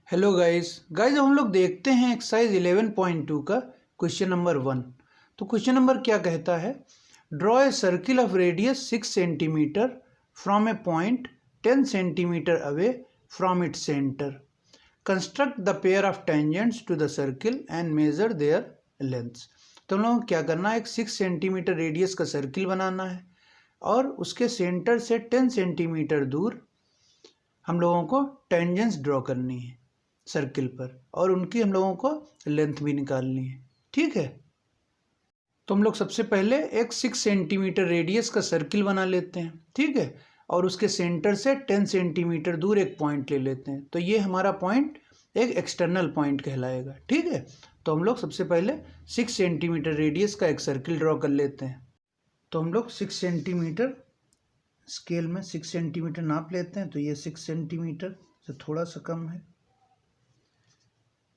Hello guys हम लोग देखते हैं एक्सरसाइज 11.2 का क्वेश्चन नंबर 1। तो क्वेश्चन नंबर क्या कहता है, draw a circle of radius 6 centimetre from a point 10 centimetre away from its centre, construct the pair of tangents to the circle and measure their lengths. तो हम लोगों को क्या करना है, एक 6 सेंटीमीटर रेडियस का सर्किल बनाना है और उसके सेंटर से 10 सेंटीमीटर दूर हम लोगों को टेंजेंट्स ड्रॉ करनी है सर्किल पर, और उनकी हम लोगों को लेंथ भी निकालनी है। ठीक है, तो हम लोग सबसे पहले एक 6 सेंटीमीटर रेडियस का सर्किल बना लेते हैं। ठीक है, और उसके सेंटर से 10 सेंटीमीटर दूर एक पॉइंट ले लेते हैं। तो ये हमारा पॉइंट एक एक्सटर्नल पॉइंट कहलाएगा। ठीक है, तो हम लोग सबसे पहले 6 सेंटीमीटर रेडियस का एक सर्किल ड्रॉ कर लेते हैं। तो हम लोग 6 सेंटीमीटर स्केल में 6 सेंटीमीटर नाप लेते हैं। तो ये 6 सेंटीमीटर से थोड़ा सा कम है,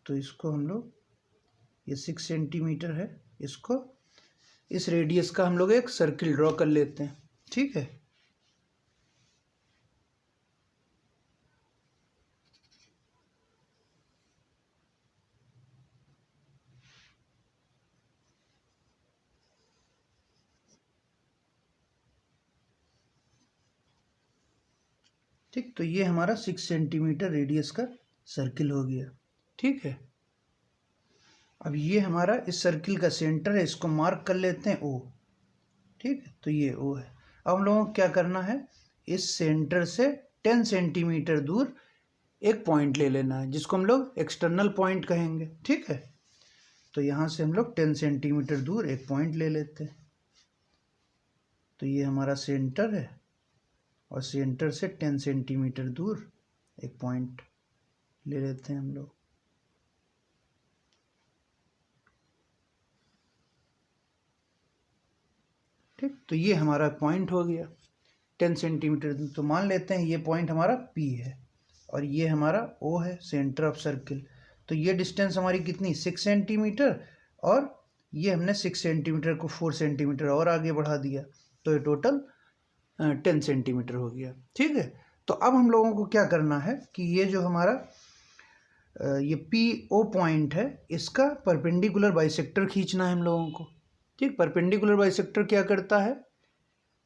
तो इसको हम लोग, ये 6 सेंटीमीटर है, इसको इस रेडियस का हम लोग एक सर्किल ड्रॉ कर लेते हैं। ठीक है, ठीक, तो ये हमारा 6 सेंटीमीटर रेडियस का सर्किल हो गया। ठीक है, अब ये हमारा इस सर्किल का सेंटर है, इसको मार्क कर लेते हैं ओ। ठीक है, तो ये ओ है। अब हम लोगों को क्या करना है, इस सेंटर से 10 सेंटीमीटर दूर एक पॉइंट ले लेना है, जिसको हम लोग एक्सटर्नल पॉइंट कहेंगे। ठीक है, तो यहाँ से हम लोग 10 सेंटीमीटर दूर एक पॉइंट ले लेते हैं। तो ये हमारा सेंटर है और सेंटर से 10 सेंटीमीटर दूर एक पॉइंट ले लेते हैं हम लोग। ठीक, तो ये हमारा पॉइंट हो गया 10 सेंटीमीटर दूर। तो मान लेते हैं ये पॉइंट हमारा P है और ये हमारा O है, सेंटर ऑफ सर्किल। तो ये डिस्टेंस हमारी कितनी, 6 सेंटीमीटर, और ये हमने 6 सेंटीमीटर को 4 सेंटीमीटर और आगे बढ़ा दिया, तो ये टोटल 10 सेंटीमीटर हो गया। ठीक है, तो अब हम लोगों को क्या करना है कि ये जो हमारा ये PO पॉइंट है, इसका परपेंडिकुलर बाइसेक्टर खींचना है हम लोगों को। ठीक, परपेंडिकुलर बाइसेक्टर क्या करता है,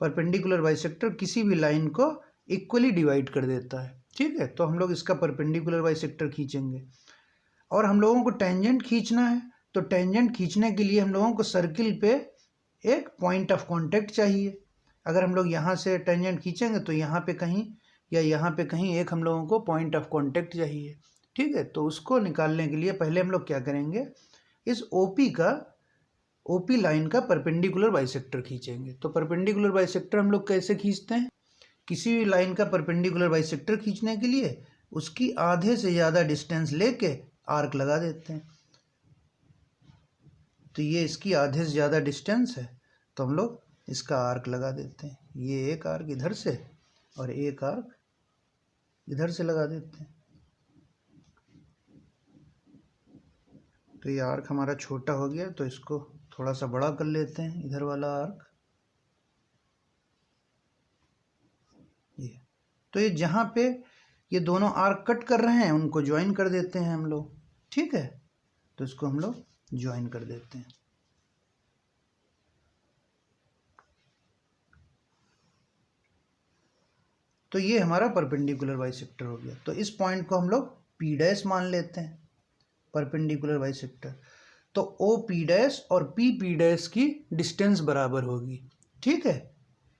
परपेंडिकुलर बाइसेक्टर किसी भी लाइन को इक्वली डिवाइड कर देता है। ठीक है, तो हम लोग इसका परपेंडिकुलर बाइसेक्टर खींचेंगे और हम लोगों को टेंजेंट खींचना है। तो टेंजेंट खींचने के लिए हम लोगों को सर्किल पे एक पॉइंट ऑफ कांटेक्ट चाहिए। अगर हम लोग यहाँ से टेंजेंट खींचेंगे तो यहाँ पे कहीं या यहाँ पे कहीं एक हम लोगों को पॉइंट ऑफ कांटेक्ट चाहिए। ठीक है, तो उसको निकालने के लिए पहले हम लोग क्या करेंगे, इस ओपी लाइन का परपेंडिकुलर बाइसेक्टर खींचेंगे। तो परपेंडिकुलर बाइसेक्टर हम लोग कैसे खींचते हैं, किसी भी लाइन का परपेंडिकुलर बाइसेक्टर खींचने के लिए उसकी आधे से ज़्यादा डिस्टेंस लेके आर्क लगा देते हैं। तो ये इसकी आधे से ज़्यादा डिस्टेंस है, तो हम लोग इसका आर्क लगा देते हैं। ये एक आर्क इधर से और एक आर्क इधर से लगा देते हैं। तो ये आर्क हमारा छोटा हो गया, तो इसको थोड़ा सा बड़ा कर लेते हैं, इधर वाला आर्क। ये तो ये जहाँ पे ये दोनों आर्क कट कर रहे हैं उनको ज्वाइन कर देते हैं हम लोग। ठीक है, तो इसको हम लोग ज्वाइन कर देते हैं। तो ये हमारा परपेंडिकुलर बाइसेक्टर हो गया। तो इस पॉइंट को हम लोग P डैश मान लेते हैं, परपेंडिकुलर बाइसेक्टर। तो OP डैश और PP डैश की डिस्टेंस बराबर होगी। ठीक है,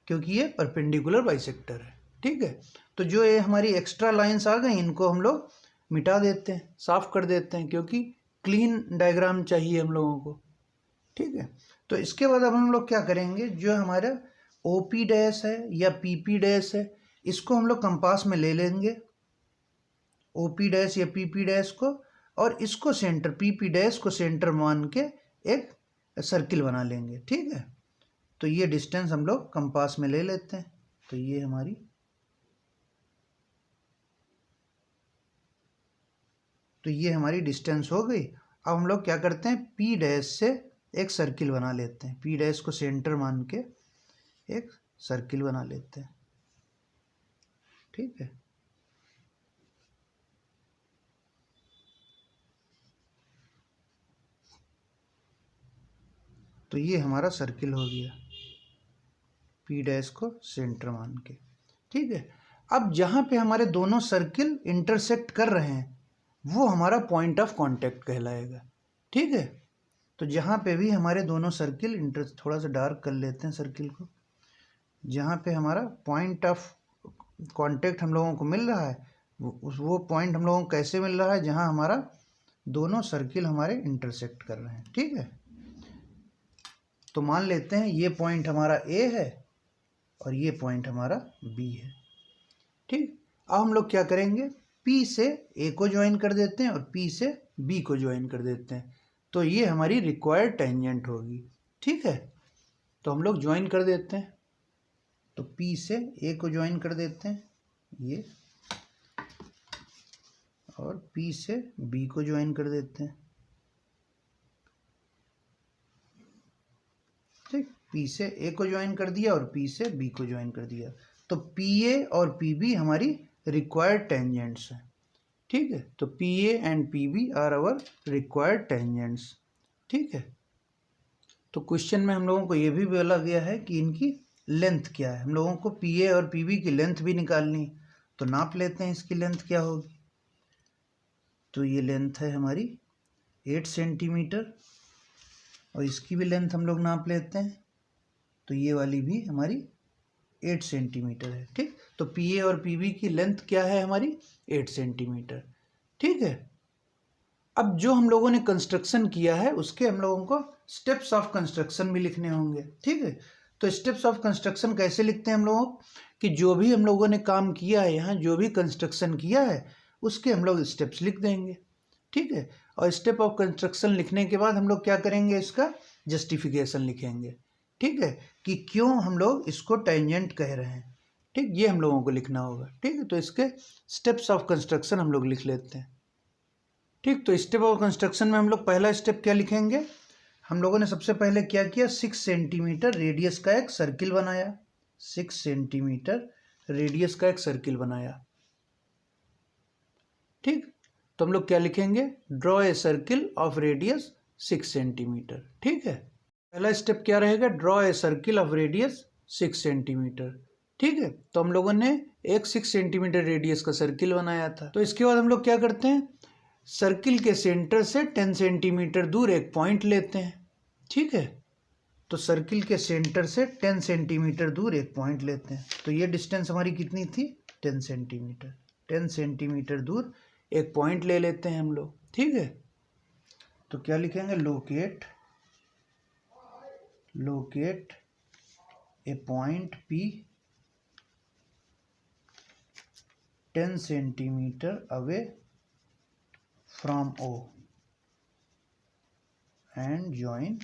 क्योंकि ये परपेंडिकुलर बाइसेक्टर है। ठीक है, तो जो ये हमारी एक्स्ट्रा लाइंस आ गई इनको हम लोग मिटा देते हैं, साफ कर देते हैं, क्योंकि क्लीन डायग्राम चाहिए हम लोगों को। ठीक है, तो इसके बाद अब हम लोग क्या करेंगे, जो हमारा OP डैश है या PP डैश है, इसको हम लोग कंपास में ले लेंगे, OP डैश या PP डैश को, और इसको सेंटर, PP डैश को सेंटर मान के एक सर्किल बना लेंगे। ठीक है, तो ये डिस्टेंस हम लोग कंपास में ले लेते हैं। तो ये हमारी, तो ये हमारी डिस्टेंस हो गई। अब हम लोग क्या करते हैं, P डैश से एक सर्किल बना लेते हैं, P डैश को सेंटर मान के एक सर्किल बना लेते हैं। ठीक है, तो ये हमारा सर्किल हो गया पी डैश को सेंटर मान के। ठीक है, अब जहाँ पे हमारे दोनों सर्किल इंटरसेक्ट कर रहे हैं वो हमारा पॉइंट ऑफ कांटेक्ट कहलाएगा। ठीक है, तो जहाँ पे भी हमारे दोनों सर्किल थोड़ा सा डार्क कर लेते हैं सर्किल को, जहाँ पे हमारा पॉइंट ऑफ कांटेक्ट हम लोगों को मिल रहा है वो पॉइंट हम लोगों को कैसे मिल रहा है, जहाँ हमारा दोनों सर्किल हमारे इंटरसेक्ट कर रहे हैं। ठीक है, तो मान लेते हैं ये पॉइंट हमारा ए है और ये पॉइंट हमारा बी है। ठीक, अब हम लोग क्या करेंगे, P से A को ज्वाइन कर देते हैं और P से B को ज्वाइन कर देते हैं, तो ये हमारी रिक्वायर्ड टेंजेंट होगी। ठीक है, तो हम लोग ज्वाइन कर देते हैं, तो P से A को ज्वाइन कर देते हैं ये, और P से B को ज्वाइन कर देते हैं। ठीक, P से A को ज्वाइन कर दिया और P से B को ज्वाइन कर दिया, तो PA और PB हमारी रिक्वायर्ड टेंजेंट्स हैं। ठीक है, तो PA and PB are our required tangents. ठीक है, तो क्वेश्चन में हम लोगों को ये भी बोला गया है कि इनकी लेंथ क्या है, हम लोगों को PA और PB की लेंथ भी निकालनी, तो नाप लेते हैं इसकी लेंथ क्या होगी। तो ये लेंथ है हमारी 8 सेंटीमीटर और इसकी भी लेंथ हम लोग नाप लेते हैं, तो ये वाली भी हमारी 8 सेंटीमीटर है। ठीक, तो PA और PB की लेंथ क्या है हमारी 8 सेंटीमीटर। ठीक है, अब जो हम लोगों ने कंस्ट्रक्शन किया है उसके हम लोगों को स्टेप्स ऑफ कंस्ट्रक्शन भी लिखने होंगे। ठीक है, तो स्टेप्स ऑफ कंस्ट्रक्शन कैसे लिखते हैं हम लोग, कि जो भी हम लोगों ने काम किया है, यहाँ जो भी कंस्ट्रक्शन किया है उसके हम लोग स्टेप्स लिख देंगे। ठीक है, और स्टेप ऑफ कंस्ट्रक्शन लिखने के बाद हम लोग क्या करेंगे, इसका जस्टिफिकेशन लिखेंगे। ठीक है, कि क्यों हम लोग इसको टेंजेंट कह रहे हैं। ठीक, ये हम लोगों को लिखना होगा। ठीक है, तो इसके स्टेप्स ऑफ कंस्ट्रक्शन हम लोग लिख लेते हैं। ठीक, तो स्टेप ऑफ कंस्ट्रक्शन में हम लोग पहला स्टेप क्या लिखेंगे, हम लोगों ने सबसे पहले क्या किया, 6 सेंटीमीटर रेडियस का एक सर्किल बनाया। 6 सेंटीमीटर रेडियस का एक सर्किल बनाया। ठीक, तो हम लोग क्या लिखेंगे, draw a circle of radius 6 centimetre. ठीक है, पहला स्टेप क्या रहेगा, draw a circle of radius 6 centimetre. ठीक है, तो हम लोगों ने एक 6 सेंटीमीटर रेडियस का सर्किल बनाया था। तो इसके बाद हम लोग क्या करते हैं, सर्किल के सेंटर से 10 सेंटीमीटर दूर एक पॉइंट लेते हैं। ठीक है, तो सर्किल के सेंटर से 10 सेंटीमीटर दूर एक पॉइंट लेते हैं, तो ये डिस्टेंस हमारी कितनी थी, 10 सेंटीमीटर। 10 सेंटीमीटर दूर एक पॉइंट ले लेते हैं हम लोग। ठीक है, तो क्या लिखेंगे, locate A point P 10 centimetre away from O and join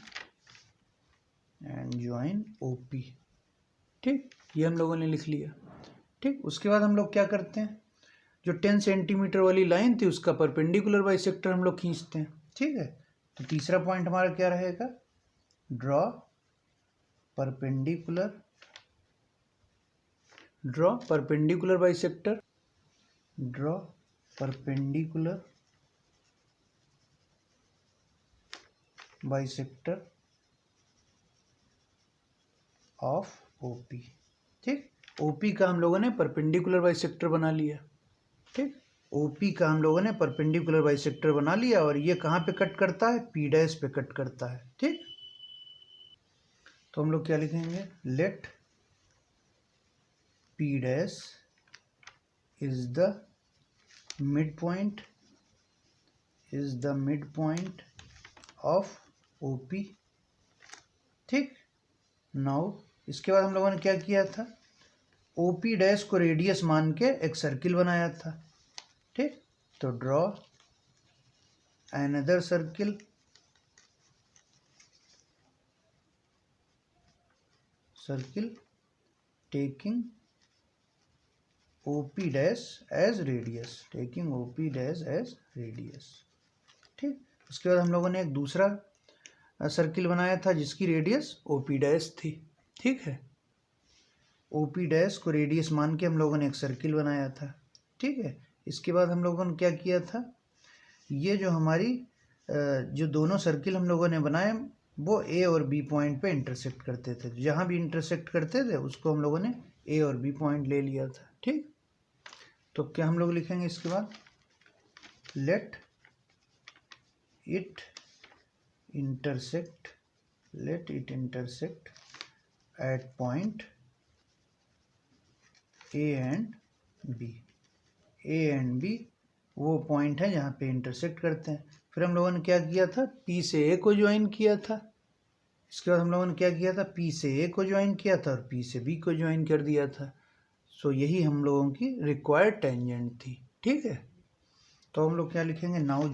OP। ठीक, ये हम लोगों ने लिख लिया। ठीक, उसके बाद हम लोग क्या करते हैं, जो 10 सेंटीमीटर वाली लाइन थी उसका परपेंडिकुलर बाइसेक्टर हम लोग खींचते हैं। ठीक है, तो तीसरा पॉइंट हमारा क्या रहेगा, draw perpendicular bisector, draw perpendicular bisector of OP। ठीक, OP का हम लोगों ने परपेंडिकुलर बाइसेक्टर बना लिया। ठीक, OP का हम लोगों ने परपेंडिकुलर बाइसेक्टर बना लिया, और ये कहाँ पे कट करता है, P डैश पे कट करता है। ठीक, तो हम लोग क्या लिखेंगे, let P dash is the mid point of OP। ठीक, नाउ इसके बाद हम लोगों ने क्या किया था, OP डैश को रेडियस मान के एक सर्किल बनाया था। ठीक, तो draw another circle taking OP dash as radius, ठीक, उसके बाद हम लोगों ने एक दूसरा सर्किल बनाया था जिसकी रेडियस OP डैश थी। ठीक है, OP डैश को रेडियस मान के हम लोगों ने एक सर्किल बनाया था। ठीक है, इसके बाद हम लोगों ने क्या किया था, ये जो हमारी जो दोनों सर्किल हम लोगों ने बनाए वो ए और बी पॉइंट पे इंटरसेक्ट करते थे। जहाँ भी इंटरसेक्ट करते थे उसको हम लोगों ने ए और बी पॉइंट ले लिया था। ठीक, तो क्या हम लोग लिखेंगे इसके बाद, let it intersect at point A and B. A and B वो पॉइंट है जहाँ पे इंटरसेक्ट करते हैं। फिर हम लोगों ने क्या किया था, पी से ए को ज्वाइन किया था। इसके बाद हम लोगों ने क्या किया था, पी से ए को ज्वाइन किया था और पी से बी को ज्वाइन कर दिया था। सो यही हम लोगों की रिक्वायर्ड टेंजेंट थी। ठीक है, तो हम लोग क्या लिखेंगे, now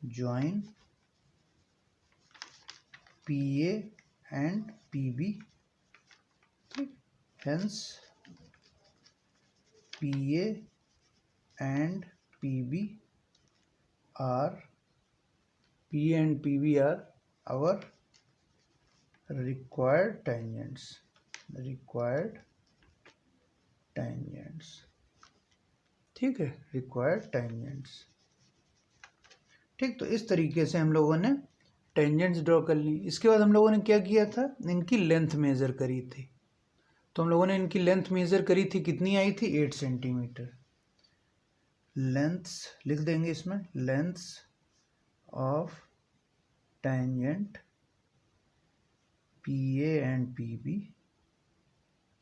join P A and P B. Hence P A and P B are our required tangents। ठीक है, required tangents। ठीक, तो इस तरीके से हम लोगों ने टेंजेंट्स ड्रॉ कर ली। इसके बाद हम लोगों ने क्या किया था, इनकी लेंथ मेज़र करी थी। तो हम लोगों ने इनकी लेंथ मेज़र करी थी, कितनी आई थी, 8 सेंटीमीटर। लेंथ्स लिख देंगे इसमें, lengths of tangent P A and P B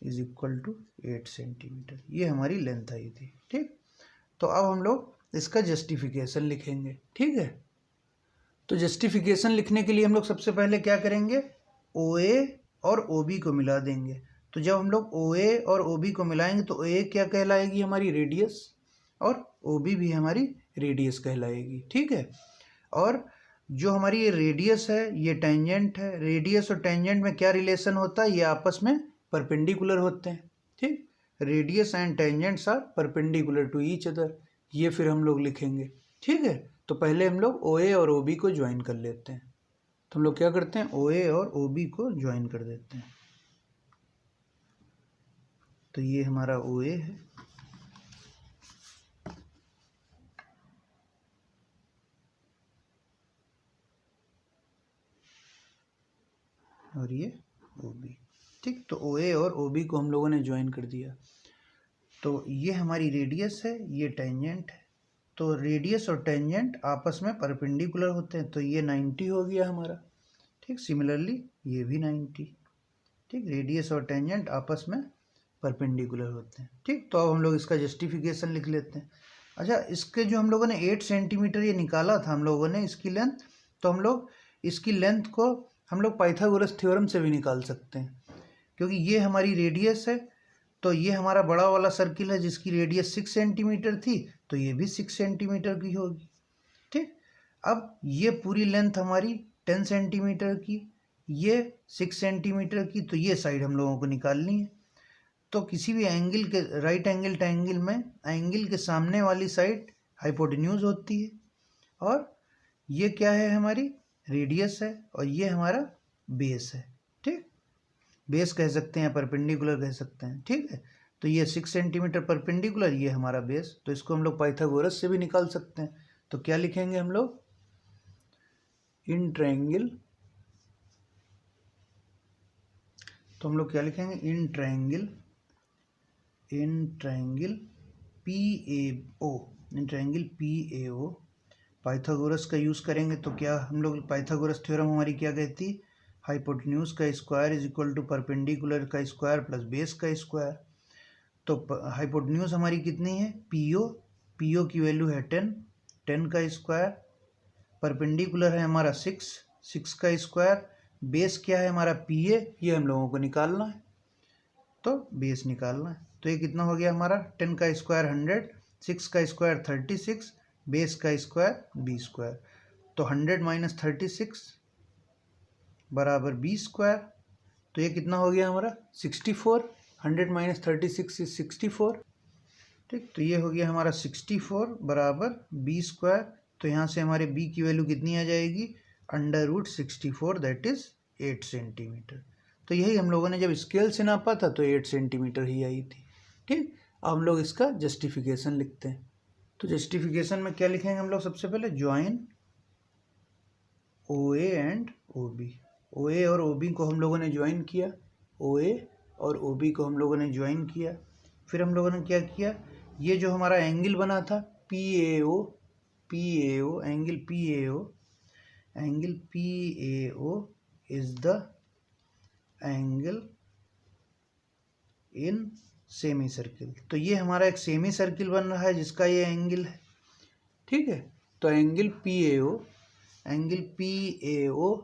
is equal to 8 centimetre. ये हमारी लेंथ आई थी। ठीक, तो अब हम लोग इसका जस्टिफिकेशन लिखेंगे। ठीक है, तो जस्टिफिकेशन लिखने के लिए हम लोग सबसे पहले क्या करेंगे, ओ ए और ओ बी को मिला देंगे। तो जब हम लोग ओ ए और ओ बी को मिलाएंगे तो ओ ए क्या कहलाएगी, हमारी रेडियस, और ओ बी भी हमारी रेडियस कहलाएगी। ठीक है, और जो हमारी ये रेडियस है ये टेंजेंट है। रेडियस और टेंजेंट में क्या रिलेशन होता है, ये आपस में परपेंडिकुलर होते हैं। ठीक, radius and tangents are perpendicular to each other. ये फिर हम लोग लिखेंगे। ठीक है, तो पहले हम लोग ओ ए और ओ बी को ज्वाइन कर लेते हैं। तो हम लोग क्या करते हैं, ओ ए और ओ बी को ज्वाइन कर देते हैं। तो ये हमारा ओ ए है और ये ओ बी। ठीक, तो ओ ए और ओ बी को हम लोगों ने ज्वाइन कर दिया। तो ये हमारी रेडियस है, ये टेंजेंट है। तो रेडियस और टेंजेंट आपस में परपेंडिकुलर होते हैं, तो ये 90 हो गया हमारा। ठीक, सिमिलरली ये भी 90। ठीक, रेडियस और टेंजेंट आपस में परपेंडिकुलर होते हैं। ठीक, तो अब हम लोग इसका जस्टिफिकेशन लिख लेते हैं। अच्छा, इसके जो हम लोगों ने 8 सेंटीमीटर ये निकाला था हम लोगों ने इसकी लेंथ, तो हम लोग इसकी लेंथ को हम लोग पाइथागोरस थ्योरम से भी निकाल सकते हैं, क्योंकि ये हमारी रेडियस है। तो ये हमारा बड़ा वाला सर्किल है जिसकी रेडियस 6 सेंटीमीटर थी, तो ये भी 6 सेंटीमीटर की होगी। ठीक, अब ये पूरी लेंथ हमारी 10 सेंटीमीटर की, ये 6 सेंटीमीटर की, तो ये साइड हम लोगों को निकालनी है। तो किसी भी एंगल के, राइट एंगल ट्रायंगल में एंगल के सामने वाली साइड हाइपोटेन्यूज होती है, और ये क्या है, हमारी रेडियस है, और ये हमारा बेस है। ठीक, बेस कह सकते हैं, परपेंडिकुलर कह सकते हैं। ठीक है, तो ये 6 सेंटीमीटर परपेंडिकुलर, ये हमारा बेस। तो इसको हम लोग पाइथागोरस से भी निकाल सकते हैं। तो क्या लिखेंगे हम लोग, इन ट्रायंगल, तो हम लोग क्या लिखेंगे, in triangle P A O Pythagoras का यूज़ करेंगे। तो क्या हम लोग, पाइथागोरस थ्योरम हमारी क्या कहती है, हाइपोटेन्यूज का square is equal to perpendicular का स्क्वायर प्लस बेस का स्क्वायर। तो हाइपोटेन्यूज हमारी कितनी है, पी ओ की वैल्यू है 10 का स्क्वायर, परपेंडिकुलर है हमारा 6 का स्क्वायर, बेस क्या है हमारा पी ए, ये हम लोगों को निकालना है। तो बेस निकालना है, तो ये कितना हो गया हमारा, 10 का स्क्वायर 100, 6 का स्क्वायर 36, बेस का स्क्वायर बी स्क्वायर। तो 100 माइनस 36 बराबर बी स्क्वायर। तो ये कितना हो गया हमारा, 64। 100 माइनस 36 इज 64। ठीक, तो ये हो गया हमारा 64 बराबर बी स्क्वायर। तो यहाँ से हमारे बी की वैल्यू कितनी आ जाएगी, √64, दैट इज 8 सेंटीमीटर। तो यही हम लोगों ने जब स्केल से नापा था तो 8 सेंटीमीटर ही आई थी। ठीक, अब हम लोग इसका जस्टिफिकेशन लिखते हैं। तो जस्टिफिकेशन में क्या लिखेंगे हम लोग, सबसे पहले join O A and O B. O A और ओ बी को हम लोगों ने ज्वाइन किया, ओ ए और ओ बी को हम लोगों ने ज्वाइन किया। फिर हम लोगों ने क्या किया, ये जो हमारा एंगल बना था P A O, angle P A O is the angle in semi circle. तो ये हमारा एक सेमी सर्किल बन रहा है जिसका ये एंगल है, ठीक है। तो एंगल पी ए ओ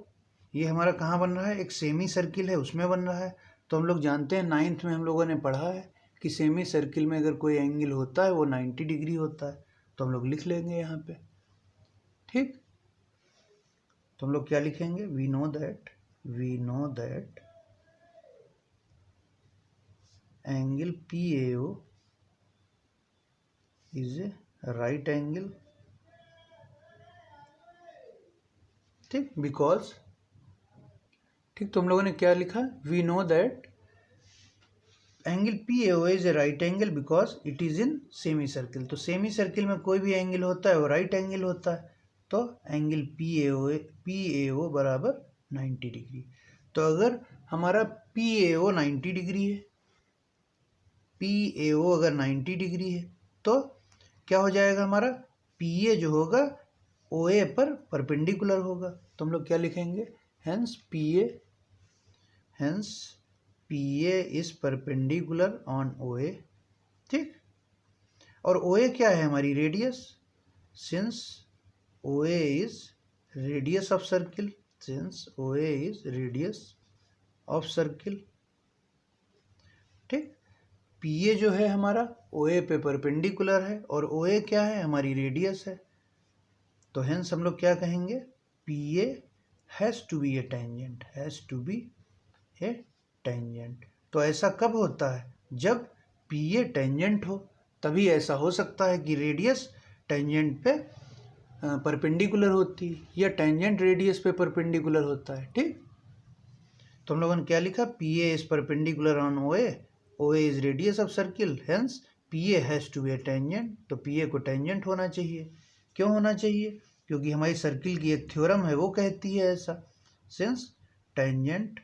ये हमारा कहाँ बन रहा है, एक सेमी सर्किल है उसमें बन रहा है। तो हम लोग जानते हैं 9th में हम लोगों ने पढ़ा है कि सेमी सर्किल में अगर कोई एंगल होता है वो 90 डिग्री होता है। तो हम लोग लिख लेंगे यहाँ पे, ठीक। तो हम लोग क्या लिखेंगे, we know that angle P A O is a right angle, ठीक, बिकॉज, ठीक। तो हम लोगों ने क्या लिखा, we know that angle P A O is a right angle because it is in semi circle. तो सेमी सर्किल में कोई भी एंगल होता है वो राइट एंगल होता है। तो एंगल पी ए ओ बराबर 90 डिग्री। तो अगर हमारा पी ए ओ 90 डिग्री है, पी ए ओ अगर 90 डिग्री है तो क्या हो जाएगा, हमारा पी ए जो होगा ओ ए पर परपेंडिकुलर होगा। तो हम लोग क्या लिखेंगे, hence P A is perpendicular on O A, ठीक। और ओ ए क्या है, हमारी radius, since O A is radius of circle, ठीक। पी ए जो है हमारा ओ ए पे परपेंडिकुलर है और ओ ए क्या है, हमारी रेडियस है। तो हेंस हम लोग क्या कहेंगे, P A has to be a tangent. तो ऐसा कब होता है, जब पी ए टेंजेंट हो, तभी ऐसा हो सकता है कि रेडियस टेंजेंट पे परपेंडिकुलर होती है या टेंजेंट रेडियस पे परपेंडिकुलर होता है, ठीक। तो हम लोगों ने क्या लिखा, P A is perpendicular on O A is radius of circle, hence P A has to be a tangent. तो पी ए को टेंजेंट होना चाहिए। क्यों होना चाहिए, क्योंकि हमारी सर्किल की एक थ्योरम है वो कहती है ऐसा, since tangent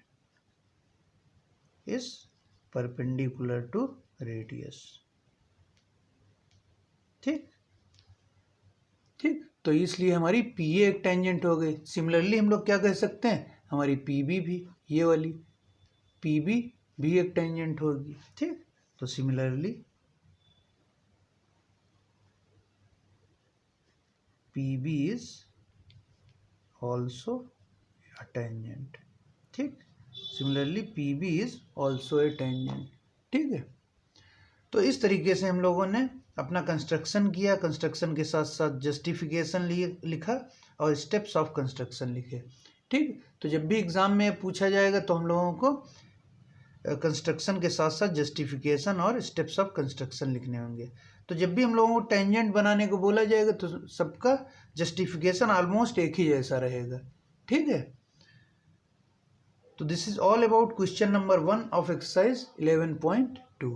is perpendicular to radius, ठीक। तो इसलिए हमारी पी ए एक टेंजेंट हो गई। सिमिलरली हम लोग क्या कह सकते हैं, हमारी पी बी भी, ये वाली पी बी भी एक टेंजेंट होगी, ठीक। तो similarly P B is also a tangent, ठीक। Similarly P B is also a tangent, ठीक है। तो इस तरीके से हम लोगों ने अपना कंस्ट्रक्शन किया, कंस्ट्रक्शन के साथ साथ जस्टिफिकेशन लिखा और स्टेप्स ऑफ कंस्ट्रक्शन लिखे, ठीक। तो जब भी एग्ज़ाम में पूछा जाएगा तो हम लोगों को कंस्ट्रक्शन के साथ साथ जस्टिफिकेशन और स्टेप्स ऑफ कंस्ट्रक्शन लिखने होंगे। तो जब भी हम लोगों को टेंजेंट बनाने को बोला जाएगा तो सबका जस्टिफिकेशन ऑलमोस्ट एक ही जैसा रहेगा, ठीक है। तो this is all about question number 1 of exercise 11.2।